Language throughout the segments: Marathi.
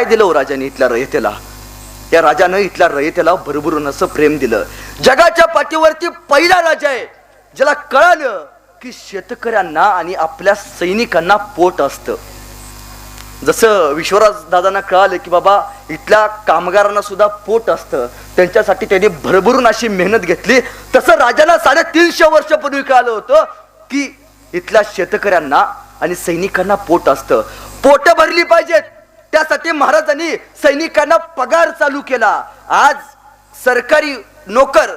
दिलं हो राजाने इथल्या रयतेला? त्या राजानं इथल्या रयतेला भरभरून असं प्रेम दिलं. जगाच्या पाठीवरती पहिला राजा आहे ज्याला कळालं की शेतकऱ्यांना आणि आपल्या सैनिकांना पोट असतं. जसं विश्वराज दादांना कळालं की बाबा इथल्या कामगारांना सुद्धा पोट असतं, त्यांच्यासाठी त्यांनी भरभरून अशी मेहनत घेतली. तसं राजाला 350 वर्षापूर्वी कळालं होतं की इथल्या शेतकऱ्यांना आणि सैनिकांना पोट असतं. पोट भरली पाहिजेत, त्यासाठी महाराजांनी सैनिकांना पगार चालू केला. आज सरकारी नोकर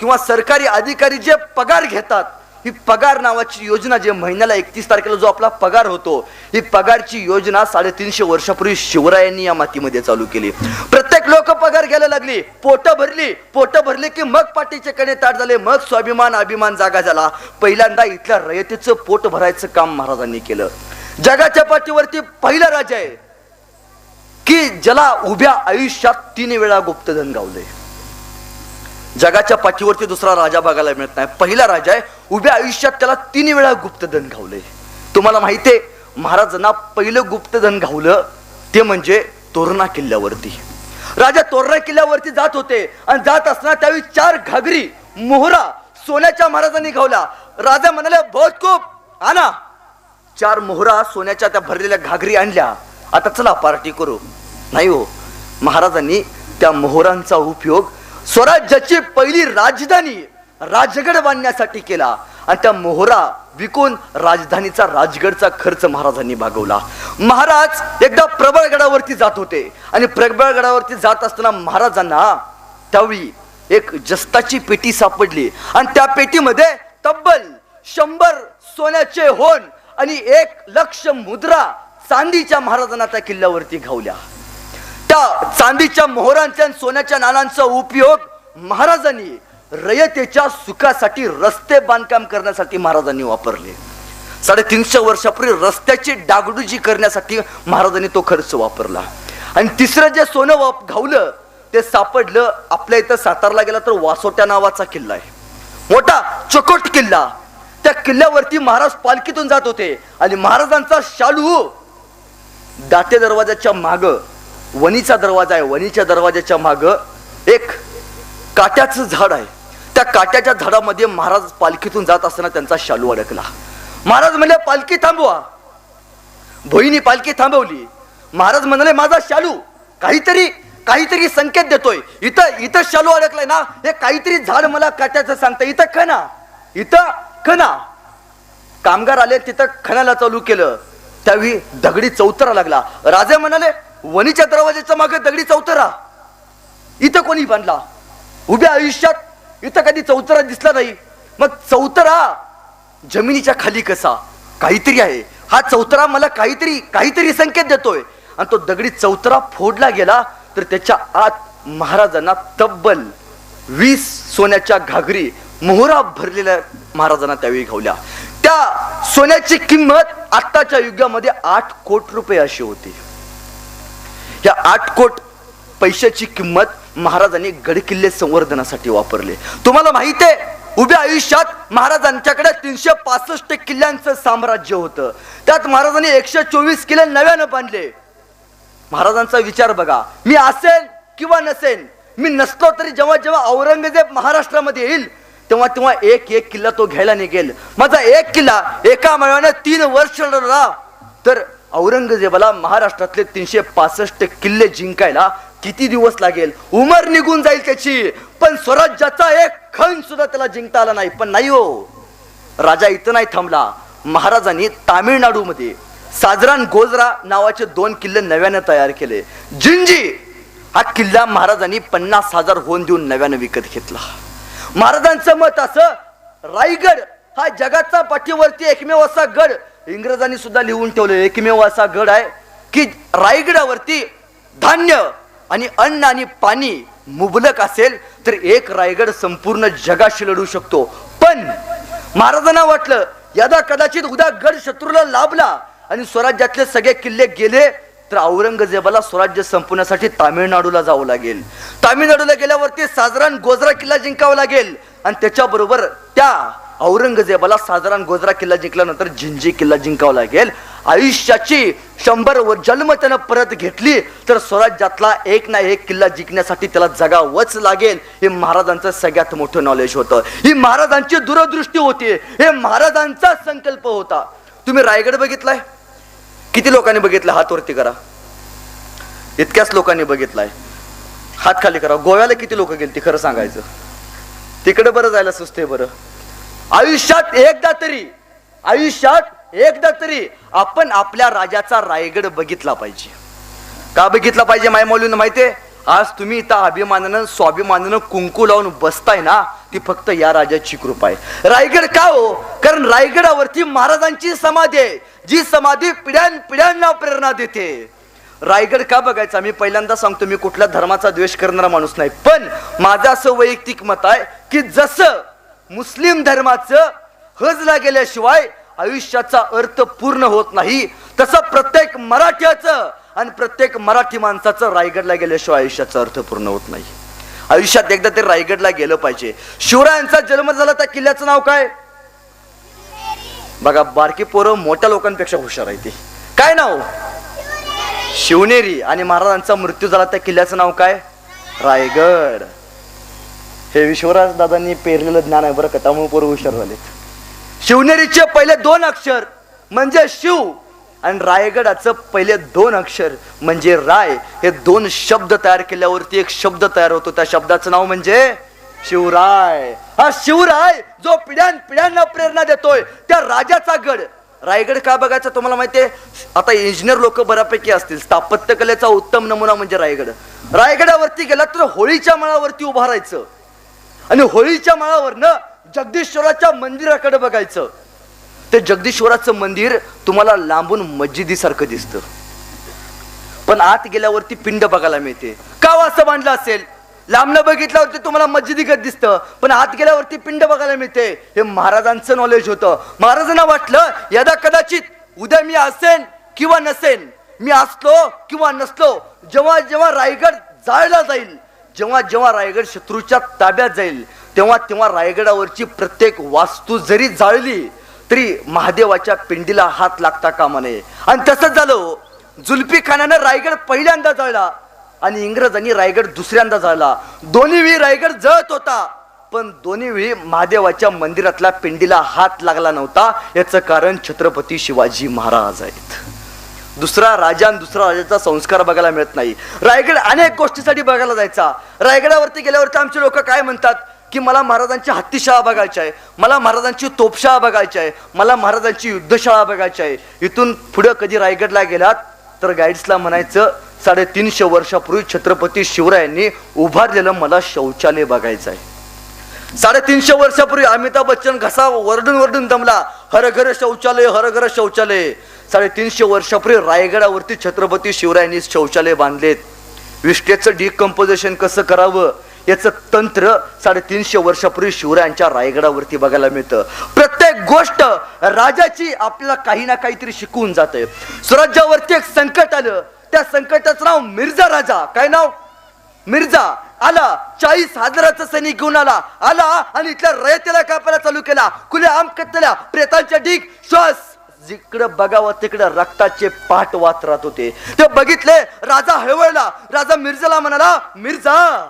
किंवा सरकारी अधिकारी जे पगार घेतात, ही पगार नावाची योजना, जे महिन्याला 31 तारखेला जो आपला पगार होतो, ही पगारची योजना 350 वर्षापूर्वी शिवरायांनी या मातीमध्ये चालू केली. प्रत्येक लोक पगार घ्यायला लागली, पोट भरली की मग पाठीचे कणे ताट झाले, मग स्वाभिमान अभिमान जागा झाला. पहिल्यांदा इथल्या रयतेचं पोट भरायचं काम महाराजांनी केलं. जगाच्या पाठीवरती पहिला राजा आहे की ज्याला उभ्या आयुष्यात 3 वेळा गुप्तधन गावले. जगाच्या पाठीवरती दुसरा राजा बघायला मिळत नाही, पहिला राजा आहे. उभ्या आयुष्यात त्याला 3 वेळा गुप्तधन गावले. तुम्हाला माहितीये महाराजांना पहिलं गुप्तधन गावलं ते म्हणजे तोरणा किल्ल्यावरती. राजा तोरणा किल्ल्यावरती जात होते आणि जात असताना त्यावेळी 4 घागरी मोहरा सोन्याच्या महाराजांनी गावला. राजा म्हणाले बहुत खूप आणा. 4 मोहरा सोन्याच्या त्या भरलेल्या घागरी आणल्या. आता चला पार्टी करू. नाही हो, महाराजांनी त्या मोहरांचा उपयोग स्वराज्याची पहिली राजधानी राजगड बांधण्यासाठी केला आणि त्या मोहरा विकून राजधानीचा राजगडचा खर्च महाराजांनी भागवला. महाराज एकदा प्रबळगडावरती जात होते आणि प्रबळगडावरती जात असताना महाराजांना त्यावेळी एक जस्ताची पेटी सापडली आणि त्या पेटीमध्ये तब्बल 100 सोन्याचे होन आणि 1,00,000 मुद्रा चांदीच्या महाराजांना त्या किल्ल्यावरती घावल्या. त्या चांदीच्या मोहरांच्या आणि सोन्याच्या नाण्यांचा उपयोग महाराजांनी रयतेच्या सुखासाठी, रस्ते बांधकाम करण्यासाठी महाराजांनी वापरले. 350 वर्षापूर्वी रस्त्याची डागडुजी करण्यासाठी महाराजांनी तो खर्च वापरला. आणि तिसरं जे सोनं घावलं ते सापडलं आपल्या इथं सातारला गेला तर वासोट्या नावाचा किल्ला आहे, मोठा चकोट किल्ला. त्या किल्ल्यावरती महाराज पालखीतून जात होते आणि महाराजांचा शालू दाते दरवाजाच्या माग, वणीचा दरवाजा आहे, वणीच्या दरवाजाच्या माग एक काट्याचं झाड आहे. त्या काट्याच्या झाडामध्ये महाराज पालखीतून जात असताना त्यांचा शालू अडकला. महाराज म्हणले पालखी थांबवा. भोईनी पालखी थांबवली. महाराज म्हणाले माझा शालू काहीतरी संकेत देतोय. इथं शालू अडकलाय ना, हे काहीतरी झाड मला काट्याचं सांगतं. इथं खणा. कामगार आले, तिथं खणाला चालू केलं. त्यावेळी दगडी चौतरा लागला. राजा म्हणाले वणीच्या दरवाजाच्या मागे दगडी चौतरा इथं कोणी बांधला? उभ्या आयुष्यात इथं कधी चौतरा दिसला नाही. मग चौतरा जमिनीच्या खाली कसा? काहीतरी आहे. हा चौतरा मला काहीतरी संकेत देतोय. आणि तो दगडी चौतरा फोडला गेला तर त्याच्या आत महाराजांना तब्बल 20 सोन्याच्या घागरी मोहरा भरलेल्या महाराजांना त्यावेळी घावल्या. त्या सोन्याची किंमत आत्ताच्या युगामध्ये 8 कोटी रुपये अशी होती. या 8 कोटी पैशाची किंमत महाराजांनी गडकिल्ले संवर्धनासाठी वापरले. तुम्हाला माहिती आहे उभ्या आयुष्यात महाराजांच्याकडे 365 किल्ल्यांचं साम्राज्य होतं. त्यात महाराजांनी 124 किल्ले नव्यानं बांधले. महाराजांचा विचार बघा, मी असेल किंवा नसेल, मी नसलो तरी जेव्हा औरंगजेब महाराष्ट्रामध्ये येईल तेव्हा एक किल्ला तो घ्यायला निघेल. माझा 1 किल्ला एका महिन्याने 3 वर्ष लढला तर औरंगजेबाला महाराष्ट्रातले 365 किल्ले जिंकायला किती दिवस लागेल? उमर निघून जाईल त्याची. पण स्वराज्याचा एक खण सुद्धा त्याला जिंकता आला नाही. पण नाही हो, राजा इथं नाही थांबला. महाराजांनी तामिळनाडूमध्ये साजरान गोजरा नावाचे 2 किल्ले नव्याने तयार केले. जिंजी हा किल्ला महाराजांनी 50,000 होन देऊन नव्याने विकत घेतला. महाराजांचं मत असं, रायगड हा जगाचा पाठीवरती एकमेव असा गड, इंग्रजांनी सुद्धा लिहून ठेवले, एकमेव असा गड आहे की रायगडावरती धान्य आणि अन्न आणि पाणी मुबलक असेल तर एक रायगड संपूर्ण जगाशी लढू शकतो. पण महाराजांना वाटलं यदा कदाचित उद्या गड शत्रूला लाभला आणि स्वराज्यातले सगळे किल्ले गेले तर औरंगजेबाला स्वराज्य संपवण्यासाठी तामिळनाडूला जावं लागेल. तामिळनाडूला गेल्यावरती साजरान गोजरा किल्ला जिंकावा लागेल आणि त्याच्याबरोबर त्या औरंगजेबाला साजरान गोजरा किल्ला जिंकल्यानंतर जिंजी किल्ला जिंकावा लागेल. आयुष्याची 100 जन्म त्यानं परत घेतली तर स्वराज्यातला एक ना एक किल्ला जिंकण्यासाठी त्याला जगावंच लागेल. हे महाराजांचं सगळ्यात मोठं नॉलेज होतं. ही महाराजांची दूरदृष्टी होती. हे महाराजांचा संकल्प होता. तुम्ही रायगड बघितलाय? किती लोकांनी बघितलं? हात वरती करा. इतक्याच लोकांनी बघितलाय. हात खाली करा. गोव्याला किती लोक गेली? खरं सांगायचं तिकडे बरं जायला सुचते बरं. आयुष्यात एकदा तरी आपण आपल्या राजाचा रायगड बघितला पाहिजे. का बघितला पाहिजे? मायमौलीनं माहितीये, आज तुम्ही इथं अभिमानानं स्वाभिमानानं कुंकू लावून बसताय ना, ती फक्त या राजाची कृपा आहे. रायगड का हो? कारण रायगडावरती महाराजांची समाधी आहे, जी समाधी पिढ्यानपिढ्यांना प्रेरणा देते. रायगड का बघायचा? मी पहिल्यांदा सांगतो, मी कुठल्या धर्माचा द्वेष करणारा माणूस नाही, पण माझं असं वैयक्तिक मत आहे की जसं मुस्लिम धर्माचं हजला गेल्याशिवाय आयुष्याचा अर्थ पूर्ण होत नाही, तसं प्रत्येक मराठ्याचं आणि प्रत्येक मराठी माणसाचं रायगडला गेल्याशिवाय आयुष्याचा अर्थ पूर्ण होत नाही. आयुष्यात एकदा ते रायगडला गेलं पाहिजे. शिवरायांचा जन्म झाला, त्या किल्ल्याचं नाव काय? बघा, बारकी पोरं मोठ्या लोकांपेक्षा हुशार आहे. ते काय नाव? शिवनेरी. आणि महाराजांचा मृत्यू झाला, त्या किल्ल्याचं नाव काय? रायगड. हे विश्वराज दादांनी पेरलेलं ज्ञान आहे बरं का, त्यामुळे पोरं हुशार झालेत. शिवनेरीचे पहिले 2 अक्षर म्हणजे शिव आणि रायगडाचं पहिले 2 अक्षर म्हणजे राय. हे 2 शब्द तयार केल्यावरती एक शब्द तयार होतो. त्या शब्दाचं नाव म्हणजे शिवराय. हा शिवराय जो पिढ्यानपिढ्यांना प्रेरणा देतोय, त्या राजाचा गड. रायगड का बघायचा तुम्हाला माहितीये? आता इंजिनियर लोक बऱ्यापैकी असतील. स्थापत्य कलेचा उत्तम नमुना म्हणजे रायगड. रायगडावरती गेला तर होळीच्या माळावरती उभा राहायचं आणि होळीच्या माळावरनं जगदीश्वराच्या मंदिराकडे बघायचं. ते जगदीश्वराचं मंदिर तुम्हाला लांबून मस्जिदीसारखं दिसतं, पण आत गेल्यावरती पिंड बघायला मिळते. का असं बांधलं असेल? लांबनं बघितल्यावरती तुम्हाला मस्जिदीगत दिसतं, पण आत गेल्यावरती पिंड बघायला मिळते. हे महाराजांचं नॉलेज होतं. महाराजांना वाटलं यदा कदाचित उद्या मी असेन किंवा नसेन, मी असलो किंवा नसलो, जेव्हा जेव्हा रायगड जाळला जाईल, जेव्हा जेव्हा रायगड शत्रूच्या ताब्यात जाईल, तेव्हा तेव्हा रायगडावरची प्रत्येक वास्तू जरी जाळली तरी महादेवाच्या पिंडीला हात लागता कामा नये. आणि तसंच झालं. जुल्फी खानानं रायगड पहिल्यांदा जाळला आणि इंग्रजांनी रायगड दुसऱ्यांदा जाळला. दोन्ही वेळी रायगड जळत होता, पण दोन्ही वेळी महादेवाच्या मंदिरातल्या पिंडीला हात लागला नव्हता. याचं कारण छत्रपती शिवाजी महाराज आहेत. दुसरा राजाचा संस्कार बघायला मिळत नाही. रायगड अनेक गोष्टीसाठी बघायला जायचा. रायगडावरती गेल्यावरती आमचे लोक काय म्हणतात की मला महाराजांची हत्तीशाळा बघायची आहे, मला महाराजांची तोपशाळा बघायची आहे, मला महाराजांची युद्धशाळा बघायची आहे. इथून पुढे कधी रायगडला गेलात तर गाईड्सला म्हणायचं 350 वर्षापूर्वी छत्रपती शिवरायांनी उभारलेलं मला शौचालय बघायचं आहे. 350 वर्षापूर्वी अमिताभ बच्चन घसा वरडून दमला, हर घर शौचालय, हर घर शौचालय. 350 वर्षापूर्वी रायगडावरती छत्रपती शिवरायांनी शौचालय बांधलेत. विष्टेचं डिकम्पोजिशन कसं करावं याचं तंत्र 350 वर्षापूर्वी शिवरायांच्या रायगडावरती बघायला मिळतं. प्रत्येक गोष्ट राजाची आपल्याला काही ना काहीतरी शिकवून जाते. स्वराज्यावरती एक संकट आलं, त्या संकटाचं नाव मिर्झा राजा. काय नाव? मिर्झा. आला 40,000 सैनिक घेऊन आला आणि इथल्या रयतेला कापायला चालू केला. खुले आम कतल्या प्रेतांच्या ढीग, श्वास जिकडं बघावं तिकडं रक्ताचे पाठ वाहत राहत होते. ते बघितले, राजा हळवळला. राजा मिर्झाला म्हणाला, मिर्झा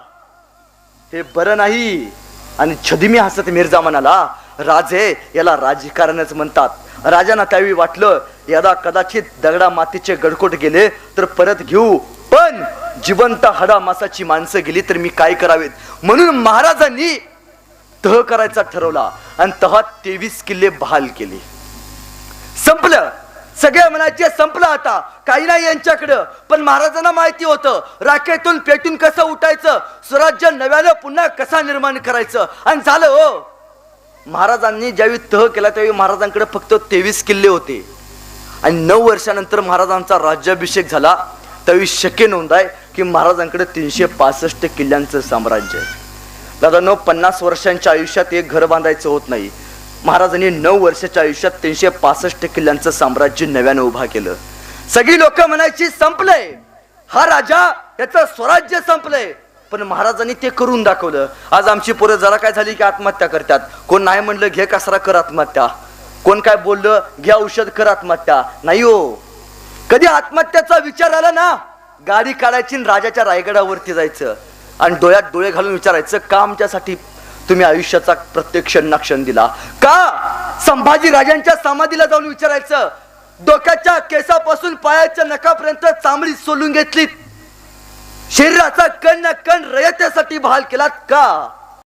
हे बरं नाही. आणि छदिमी हसत मिर्झा म्हणाला, राजे याला राजकारणच म्हणतात. राजांना त्यावेळी वाटलं यदा कदाचित दगडा मातीचे गडकोट गेले तर परत घेऊ, पण जिवंत हाडा मासाची माणसं गेली तर मी काय करावेत. म्हणून महाराजांनी तह करायचा ठरवला आणि तहात 23 किल्ले बहाल केले. संपलं. सगळे म्हणायचे संपलं आता, काही नाही यांच्याकडं. पण महाराजांना माहिती होतं राखेतून पेटून कसं उठायचं, स्वराज्य नव्यानं पुन्हा कसा निर्माण करायचं. आणि झालं हो. महाराजांनी ज्यावेळी तह केला त्यावेळी महाराजांकडे फक्त 23 किल्ले होते. आणि 9 वर्षानंतर महाराजांचा राज्याभिषेक झाला त्यावेळी शक्य नोंद आहे की महाराजांकडे 365 किल्ल्यांचं साम्राज्य आहे. दादा 50 वर्षांच्या आयुष्यात एक घर बांधायचं होत नाही. महाराजांनी 9 वर्षाच्या आयुष्यात 365 किल्ल्यांचं साम्राज्य नव्यानं उभा केलं. सगळी लोक म्हणायची संपलंय, हा राजा याचं स्वराज्य संपलंय. पण महाराजांनी ते करून दाखवलं. आज आमची पोरं जरा काय झाली की आत्महत्या करतात. कोण नाही म्हणलं घे कचरा कर आत्महत्या. कोण काय बोललं, घ्या औषध कर आत्महत्या, नाही हो. कधी आत्महत्याचा विचार आला ना, गाडी काढायची आणि राजाच्या रायगडावरती जायचं आणि डोळ्यात डोळे घालून विचारायचं, का आमच्यासाठी तुम्ही आयुष्याचा प्रत्येक क्षण दिला? का संभाजी राजांच्या समाधीला जाऊन विचारायचं, डोक्याच्या केसापासून पायाच्या नखापर्यंत चांबडी सोलून घेतली, शरीराचा कण न कण रयतेसाठी बहाल केलात का?